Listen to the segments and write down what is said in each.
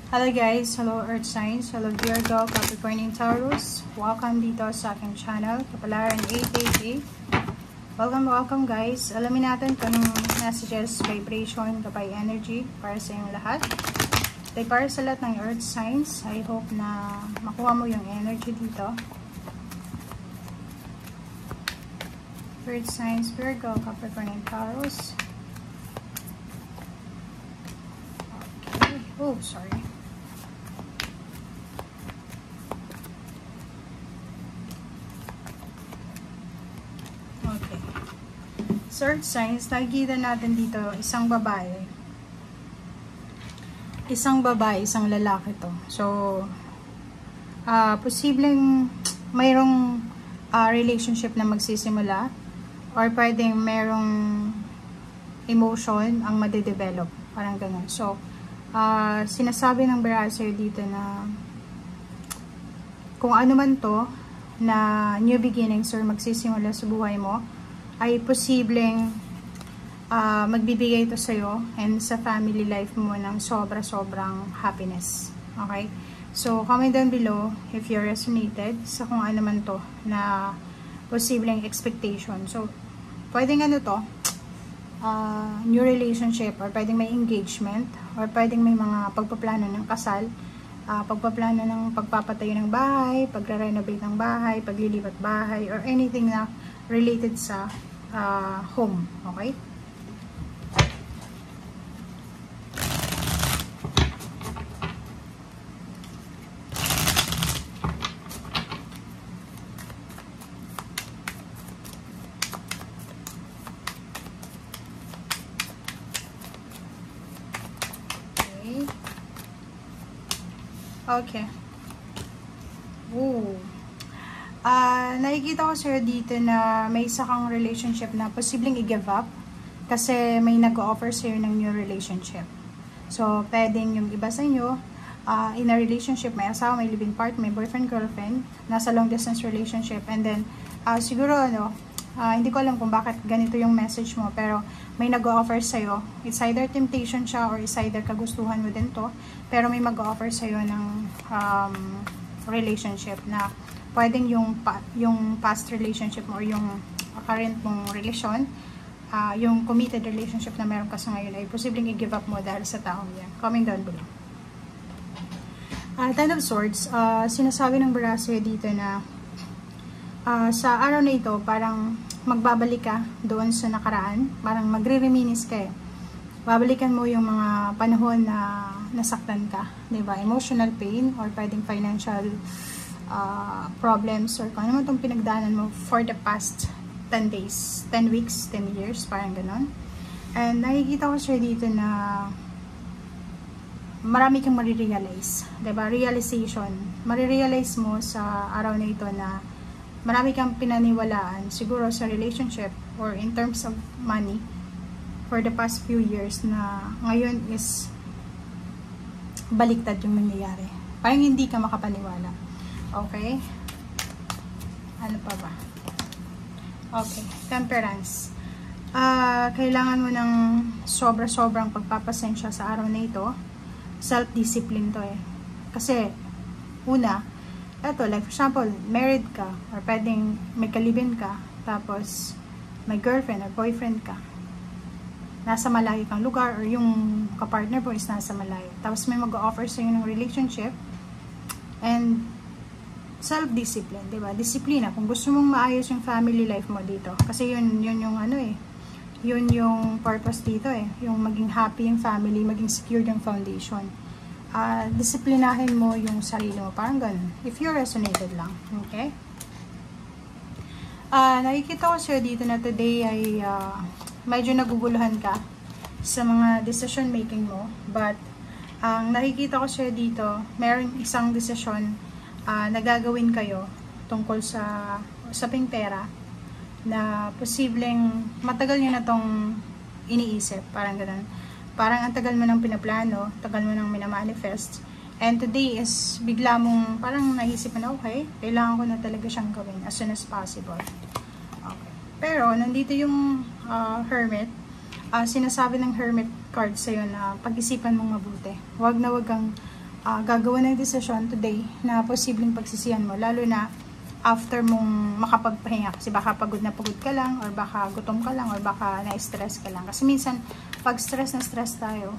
Hello guys, hello Earth Signs, hello Virgo, Capricorn and Taurus. Welcome dito sa aking channel, Kapalaran 888. Welcome guys. Alamin natin kung anong messages, vibration, kapay energy para sa inyong lahat. Para sa lahat ng Earth Signs, I hope na makuha mo yung energy dito. Earth Signs, Virgo, Capricorn and Taurus. Okay. Oh, sorry. Earth Signs, nakikita natin dito isang babae, isang lalaki to. So posibleng mayroong relationship na magsisimula, or pwedeng mayroong emotion ang madedevelop, parang ganun. So sinasabi ng Brasser dito na kung ano man to na new beginnings or magsisimula sa buhay mo, ay posibleng magbibigay ito sa'yo and sa family life mo ng sobrang happiness. Okay? So, comment down below if you resonated sa kung ano man to na posibleng expectation. So, pwedeng ano to, new relationship, or pwedeng may engagement, or pwedeng may mga pagpaplano ng kasal, pagpaplano ng pagpapatayo ng bahay, pagre-renovate ng bahay, paglilipat bahay, or anything na related sa home. Okay? Okay. Ooh. Nakikita ko sir dito na may isa kang relationship na posibleng i-give up kasi may nag-offer sa'yo ng new relationship. So, pwedeng yung iba sa inyo, in a relationship, may asawa, may living partner, may boyfriend, girlfriend, nasa long distance relationship, and then, siguro, hindi ko alam kung bakit ganito yung message mo, pero may nag-offer sa'yo. It's either temptation siya, or it's either kagustuhan mo din to, pero may mag-offer sa'yo ng relationship na pwedeng yung past relationship mo or yung current mong relasyon, yung committed relationship na meron ka sa ngayon ay posibleng i-give up mo dahil sa taong yan. Comment down below. Ten of Swords, sinasabi ng Brasser dito na sa araw na ito, parang magbabalik ka doon sa nakaraan, parang magre-reminisce ka eh. Babalikan mo yung mga panahon na nasaktan ka, diba? Emotional pain, or pwedeng financial problems, or kung ano man itong pinagdaanan mo for the past 10 days, 10 weeks, 10 years, parang ganon. And nakikita ko siya dito na marami kang marirealize, diba? Realization, marirealize mo sa araw na ito na marami kang pinaniwalaan, siguro sa relationship or in terms of money for the past few years, na ngayon is baliktad yung nangyayari. Parang hindi ka makapaniwala. Okay? Ano pa ba? Okay. Temperance. Kailangan mo ng sobrang pagpapasensya sa araw na ito. Self-discipline to eh. Kasi, una, eto, like for example, married ka, or pwedeng may kalibin ka, tapos may girlfriend or boyfriend ka. Nasa malayo kang lugar, or yung kapartner po is nasa malayo. Tapos may mag-offer sa'yo ng relationship, and self-discipline, diba? Disiplina. Kung gusto mong maayos yung family life mo dito. Kasi yun yung ano eh. Yun yung purpose dito eh. Yung maging happy yung family, maging secure yung foundation. Disiplinahin mo yung sarili mo. Parang ganun. If you resonated lang. Okay? Nakikita ko sa'yo dito na today ay medyo naguguluhan ka sa mga decision making mo. But, ang nakikita ko sa'yo dito, mayroong isang decision na gagawin kayo tungkol sa usaping pera na posibleng matagal nyo na tong iniisip, parang ganun. Parang ang tagal mo nang pinaplano, tagal mo nang minamanifest, and today is bigla mong parang naisip na, okay, kailangan ko na talaga siyang gawin as soon as possible. Okay. Pero nandito yung Hermit. Sinasabi ng Hermit card sa'yo na pag-isipan mong mabuti. Huwag na huwag kang gagawa ng desisyon today na posibleng pagsisihan mo, lalo na after mong makapagpahinga, kasi baka pagod na pagod ka lang, or baka gutom ka lang, or baka na-stress ka lang. Kasi minsan pag stress na stress tayo,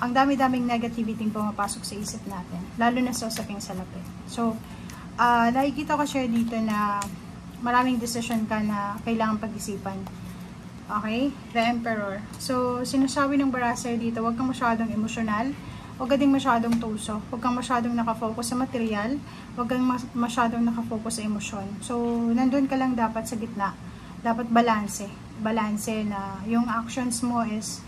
ang dami-daming negativity pumapasok sa isip natin, lalo na sa usaping salapi. So nakikita ko siya dito na maraming decision ka na kailangan pag-isipan. Okay? The Emperor. So sinasabi ng Baraser dito, huwag kang masyadong emosyonal, huwag ka ding masyadong tuso, huwag kang masyadong nakafocus sa material, huwag kang masyadong nakafocus sa emosyon. So nandun ka lang dapat sa gitna, dapat balanse na yung actions mo is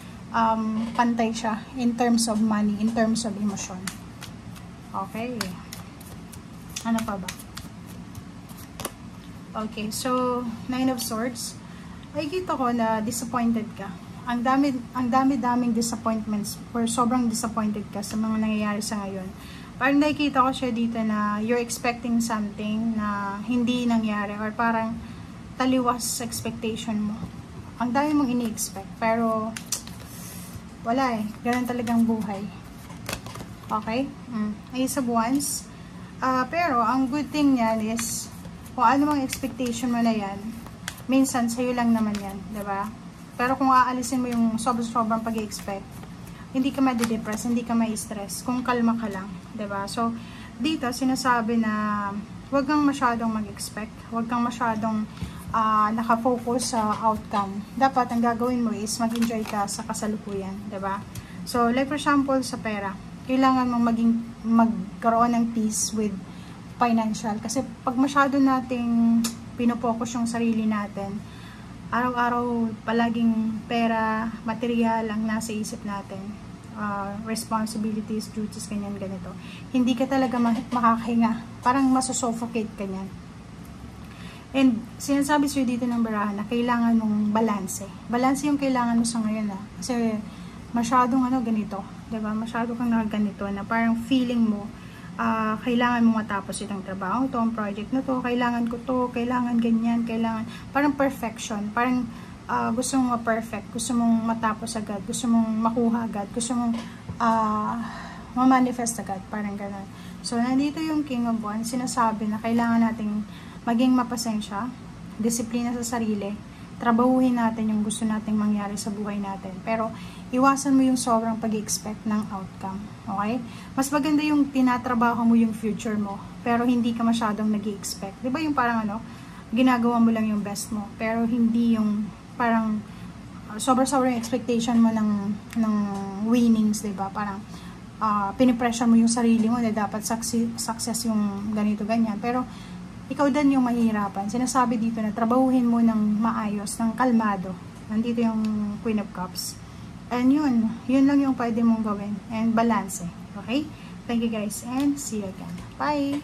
pantay siya in terms of money, in terms of emotion. Okay. Ano pa ba? Okay, so 9 of Swords. Ay kita ko na disappointed ka. Ang dami-daming disappointments, or sobrang disappointed ka sa mga nangyayari sa ngayon. Parang nakikita ko siya dito na you're expecting something na hindi nangyari, or parang taliwas sa expectation mo. Ang dami mong ini-expect, pero wala eh. Ganun talagang buhay. Okay? Ace of Wands. Pero ang good thing yan is, kung ano mang expectation mo na yan, minsan sa'yo lang naman yan, diba? Pero kung aalisin mo yung sobrang pag-i-expect, hindi ka ma-depress, hindi ka ma-stress, kung kalma ka lang, diba? So, dito sinasabi na huwag kang masyadong mag-expect, huwag kang masyadong nakafocus sa outcome. Dapat ang gagawin mo is mag-enjoy ka sa kasalukuyan, diba? So, like for example, sa pera, kailangan mong magkaroon ng peace with financial. Kasi pag masyado nating pinopokus yung sarili natin, araw-araw palaging pera, material ang nasa isip natin, responsibilities, duties, ganito, hindi ka talaga makakahinga, parang masusuffocate ka niyan. And sinasabi sa'yo dito ng barahan na kailangan mong balanse yung kailangan mo sa ngayon, kasi masyadong ganito, diba? Masyado kang nakaganito na parang feeling mo kailangan mo matapos itong trabaho to, ang project na to, kailangan ko to, kailangan ganyan, kailangan, parang perfection, parang gusto mong ma-perfect, gusto mong matapos agad, gusto mong makuha agad, gusto mong ma-manifest agad, parang gano'n. So, nandito yung King of Wands, sinasabi na kailangan nating maging mapasensya, disiplina sa sarili, trabahuhin natin yung gusto nating mangyari sa buhay natin. Pero, iwasan mo yung sobrang pag-expect ng outcome. Okay? Mas maganda yung tinatrabaho mo yung future mo, pero hindi ka masyadong nag-i-expect. Diba yung parang ginagawa mo lang yung best mo, pero hindi yung parang sobrang expectation mo ng winnings, diba? Parang pinipressure mo yung sarili mo na dapat success yung ganito, ganyan. Pero, ikaw din yung mahihirapan. Sinasabi dito na trabahuhin mo ng maayos, ng kalmado. Nandito yung Queen of Cups. And yun lang yung pwede mong gawin. And balance. Okay? Thank you guys and see you again. Bye!